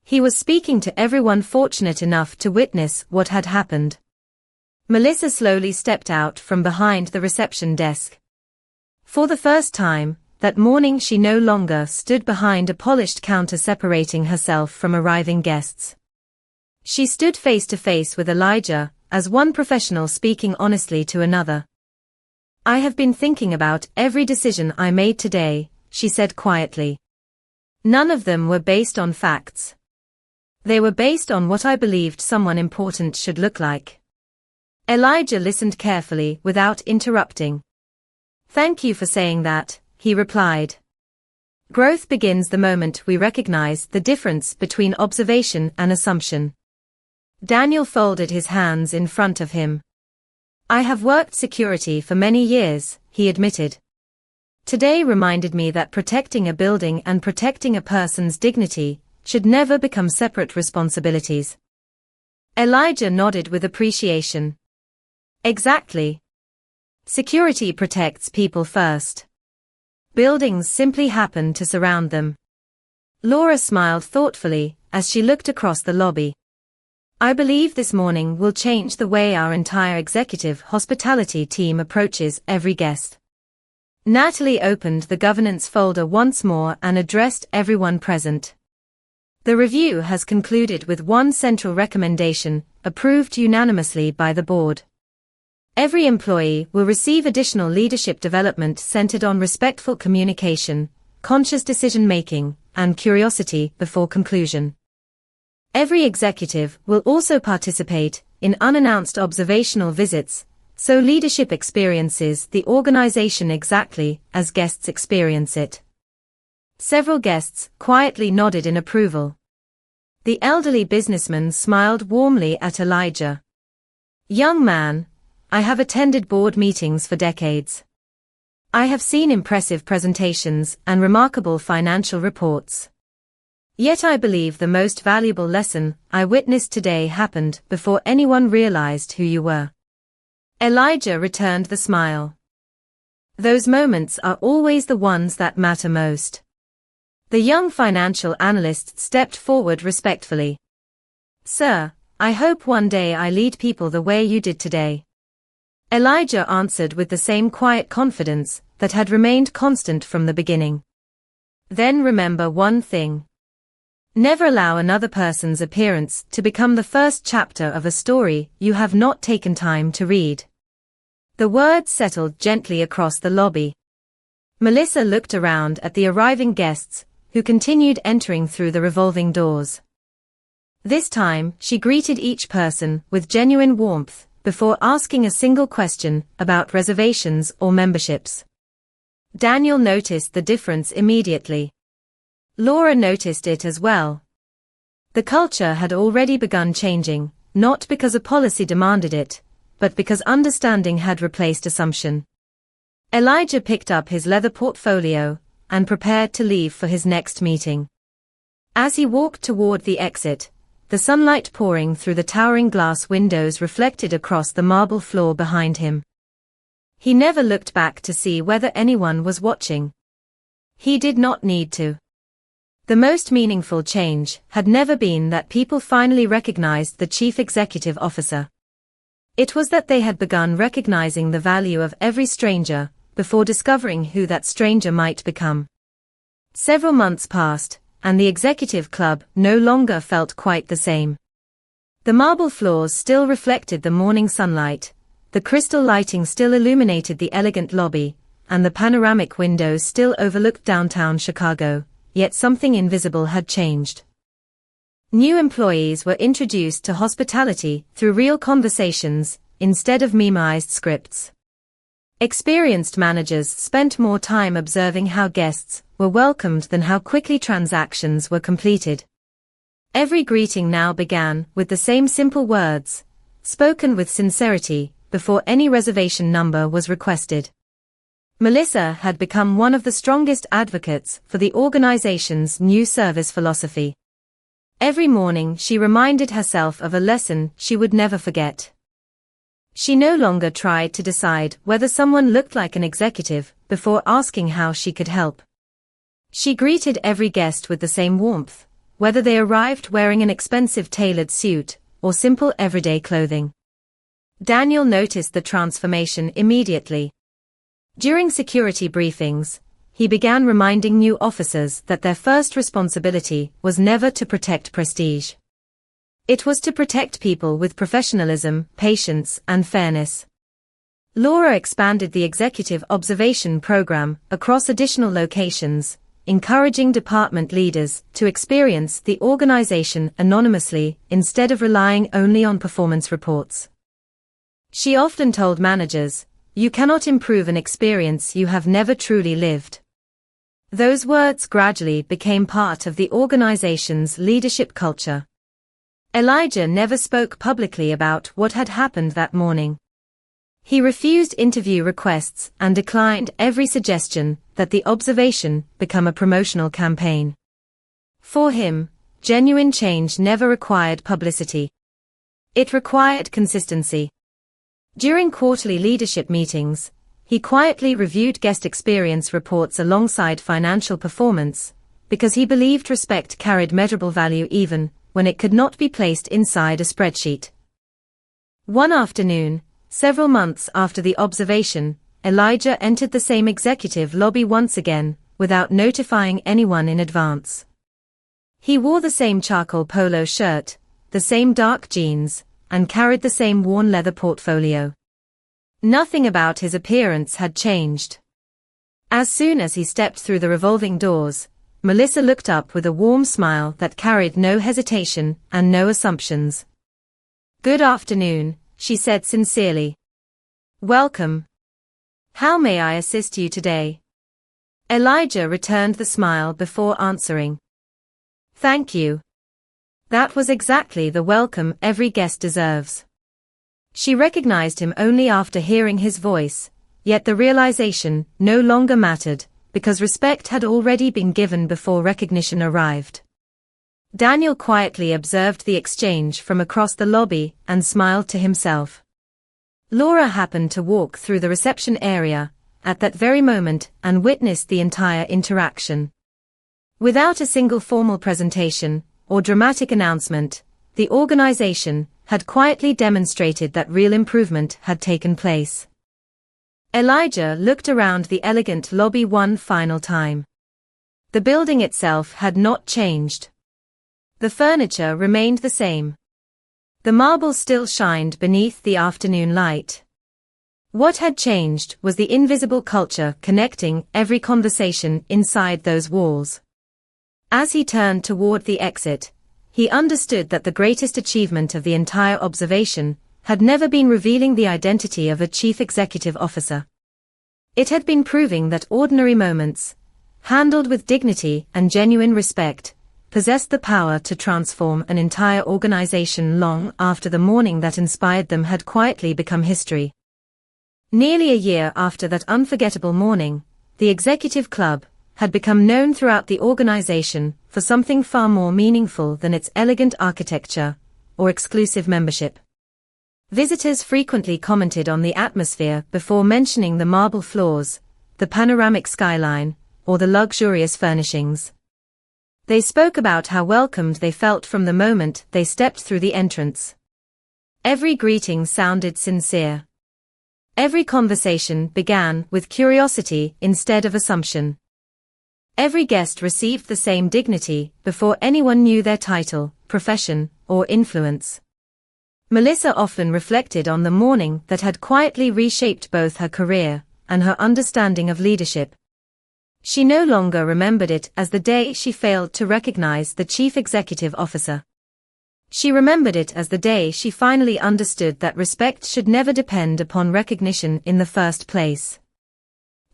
He was speaking to everyone fortunate enough to witness what had happened. Melissa slowly stepped out from behind the reception desk. For the first time, that morning she no longer stood behind a polished counter separating herself from arriving guests. She stood face to face with Elijah, as one professional speaking honestly to another. "I have been thinking about every decision I made today," she said quietly. "None of them were based on facts. They were based on what I believed someone important should look like." Elijah listened carefully without interrupting. "Thank you for saying that," he replied. "Growth begins the moment we recognize the difference between observation and assumption." Daniel folded his hands in front of him. "I have worked security for many years," he admitted. "Today reminded me that protecting a building and protecting a person's dignity should never become separate responsibilities." Elijah nodded with appreciation. "Exactly. Security protects people first. Buildings simply happen to surround them." Laura smiled thoughtfully as she looked across the lobby. "I believe this morning will change the way our entire executive hospitality team approaches every guest." Natalie opened the governance folder once more and addressed everyone present. "The review has concluded with one central recommendation, approved unanimously by the board. Every employee will receive additional leadership development centered on respectful communication, conscious decision-making, and curiosity before conclusion." Every executive will also participate in unannounced observational visits, so leadership experiences the organization exactly as guests experience it. Several guests quietly nodded in approval. The elderly businessman smiled warmly at Elijah. "Young man, I have attended board meetings for decades. I have seen impressive presentations and remarkable financial reports. Yet I believe the most valuable lesson I witnessed today happened before anyone realized who you were." Elijah returned the smile. Those moments are always the ones that matter most. The young financial analyst stepped forward respectfully. "Sir, I hope one day I lead people the way you did today." Elijah answered with the same quiet confidence that had remained constant from the beginning. "Then remember one thing. Never allow another person's appearance to become the first chapter of a story you have not taken time to read." The words settled gently across the lobby. Melissa looked around at the arriving guests, who continued entering through the revolving doors. This time, she greeted each person with genuine warmth, before asking a single question about reservations or memberships. Daniel noticed the difference immediately. Laura noticed it as well. The culture had already begun changing, not because a policy demanded it, but because understanding had replaced assumption. Elijah picked up his leather portfolio and prepared to leave for his next meeting. As he walked toward the exit, the sunlight pouring through the towering glass windows reflected across the marble floor behind him. He never looked back to see whether anyone was watching. He did not need to. The most meaningful change had never been that people finally recognized the chief executive officer. It was that they had begun recognizing the value of every stranger, before discovering who that stranger might become. Several months passed, and the executive club no longer felt quite the same. The marble floors still reflected the morning sunlight, the crystal lighting still illuminated the elegant lobby, and the panoramic windows still overlooked downtown Chicago, yet something invisible had changed. New employees were introduced to hospitality through real conversations, instead of memorized scripts. Experienced managers spent more time observing how guests were welcomed than how quickly transactions were completed. Every greeting now began with the same simple words, spoken with sincerity, before any reservation number was requested. Melissa had become one of the strongest advocates for the organization's new service philosophy. Every morning she reminded herself of a lesson she would never forget. She no longer tried to decide whether someone looked like an executive before asking how she could help. She greeted every guest with the same warmth, whether they arrived wearing an expensive tailored suit or simple everyday clothing. Daniel noticed the transformation immediately. During security briefings, he began reminding new officers that their first responsibility was never to protect prestige. It was to protect people with professionalism, patience, and fairness. Laura expanded the executive observation program across additional locations, encouraging department leaders to experience the organization anonymously instead of relying only on performance reports. She often told managers, "You cannot improve an experience you have never truly lived." Those words gradually became part of the organization's leadership culture. Elijah never spoke publicly about what had happened that morning. He refused interview requests and declined every suggestion that the observation become a promotional campaign. For him, genuine change never required publicity. It required consistency. During quarterly leadership meetings, he quietly reviewed guest experience reports alongside financial performance, because he believed respect carried measurable value even when it could not be placed inside a spreadsheet. One afternoon, several months after the observation, Elijah entered the same executive lobby once again, without notifying anyone in advance. He wore the same charcoal polo shirt, the same dark jeans, and carried the same worn leather portfolio. Nothing about his appearance had changed. As soon as he stepped through the revolving doors, Melissa looked up with a warm smile that carried no hesitation and no assumptions. "Good afternoon," she said sincerely. "Welcome. How may I assist you today?" Elijah returned the smile before answering. "Thank you." That was exactly the welcome every guest deserves. She recognized him only after hearing his voice, yet the realization no longer mattered, because respect had already been given before recognition arrived. Daniel quietly observed the exchange from across the lobby and smiled to himself. Laura happened to walk through the reception area at that very moment and witnessed the entire interaction. Without a single formal presentation or dramatic announcement, the organization had quietly demonstrated that real improvement had taken place. Elijah looked around the elegant lobby one final time. The building itself had not changed. The furniture remained the same. The marble still shined beneath the afternoon light. What had changed was the invisible culture connecting every conversation inside those walls. As he turned toward the exit, he understood that the greatest achievement of the entire observation had never been revealing the identity of a chief executive officer. It had been proving that ordinary moments, handled with dignity and genuine respect, possessed the power to transform an entire organization long after the morning that inspired them had quietly become history. Nearly a year after that unforgettable morning, the executive club had become known throughout the organization for something far more meaningful than its elegant architecture or exclusive membership. Visitors frequently commented on the atmosphere before mentioning the marble floors, the panoramic skyline, or the luxurious furnishings. They spoke about how welcomed they felt from the moment they stepped through the entrance. Every greeting sounded sincere. Every conversation began with curiosity instead of assumption. Every guest received the same dignity before anyone knew their title, profession, or influence. Melissa often reflected on the morning that had quietly reshaped both her career and her understanding of leadership. She no longer remembered it as the day she failed to recognize the chief executive officer. She remembered it as the day she finally understood that respect should never depend upon recognition in the first place.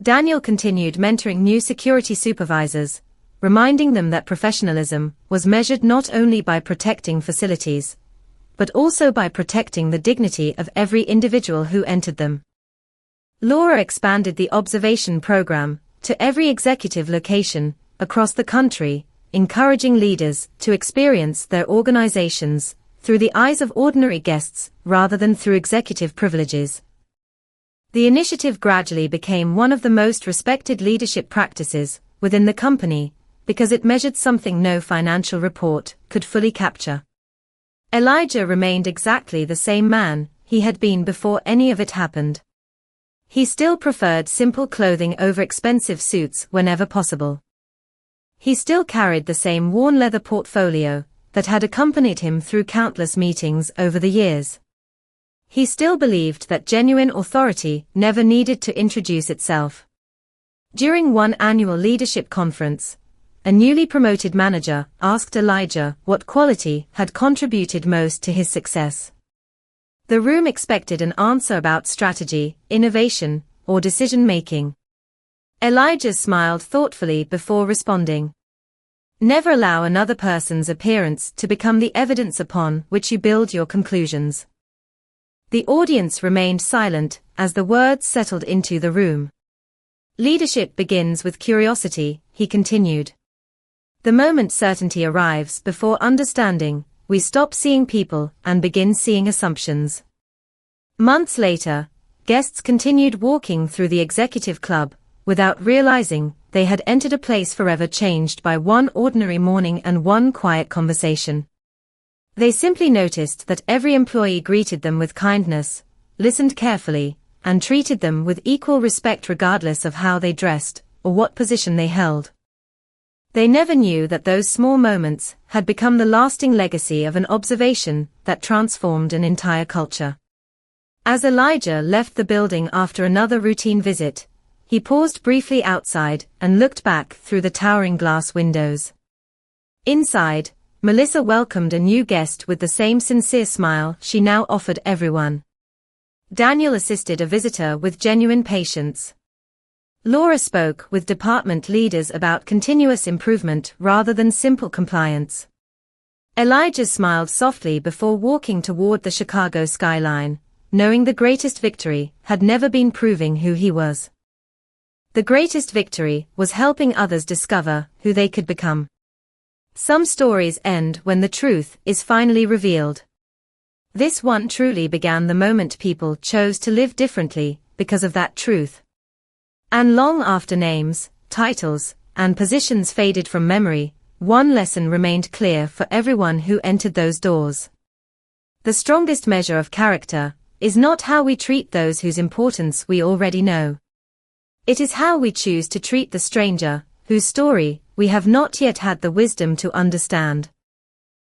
Daniel continued mentoring new security supervisors, reminding them that professionalism was measured not only by protecting facilities, but also by protecting the dignity of every individual who entered them. Laura expanded the observation program to every executive location across the country, encouraging leaders to experience their organizations through the eyes of ordinary guests rather than through executive privileges. The initiative gradually became one of the most respected leadership practices within the company because it measured something no financial report could fully capture. Elijah remained exactly the same man he had been before any of it happened. He still preferred simple clothing over expensive suits whenever possible. He still carried the same worn leather portfolio that had accompanied him through countless meetings over the years. He still believed that genuine authority never needed to introduce itself. During one annual leadership conference, a newly promoted manager asked Elijah what quality had contributed most to his success. The room expected an answer about strategy, innovation, or decision-making. Elijah smiled thoughtfully before responding. Never allow another person's appearance to become the evidence upon which you build your conclusions. The audience remained silent as the words settled into the room. Leadership begins with curiosity, he continued. The moment certainty arrives before understanding, we stop seeing people and begin seeing assumptions. Months later, guests continued walking through the executive club, without realizing they had entered a place forever changed by one ordinary morning and one quiet conversation. They simply noticed that every employee greeted them with kindness, listened carefully, and treated them with equal respect regardless of how they dressed or what position they held. They never knew that those small moments had become the lasting legacy of an observation that transformed an entire culture. As Elijah left the building after another routine visit, he paused briefly outside and looked back through the towering glass windows. Inside, Melissa welcomed a new guest with the same sincere smile she now offered everyone. Daniel assisted a visitor with genuine patience. Laura spoke with department leaders about continuous improvement rather than simple compliance. Elijah smiled softly before walking toward the Chicago skyline, knowing the greatest victory had never been proving who he was. The greatest victory was helping others discover who they could become. Some stories end when the truth is finally revealed. This one truly began the moment people chose to live differently because of that truth. And long after names, titles, and positions faded from memory, one lesson remained clear for everyone who entered those doors. The strongest measure of character is not how we treat those whose importance we already know. It is how we choose to treat the stranger, whose story we have not yet had the wisdom to understand.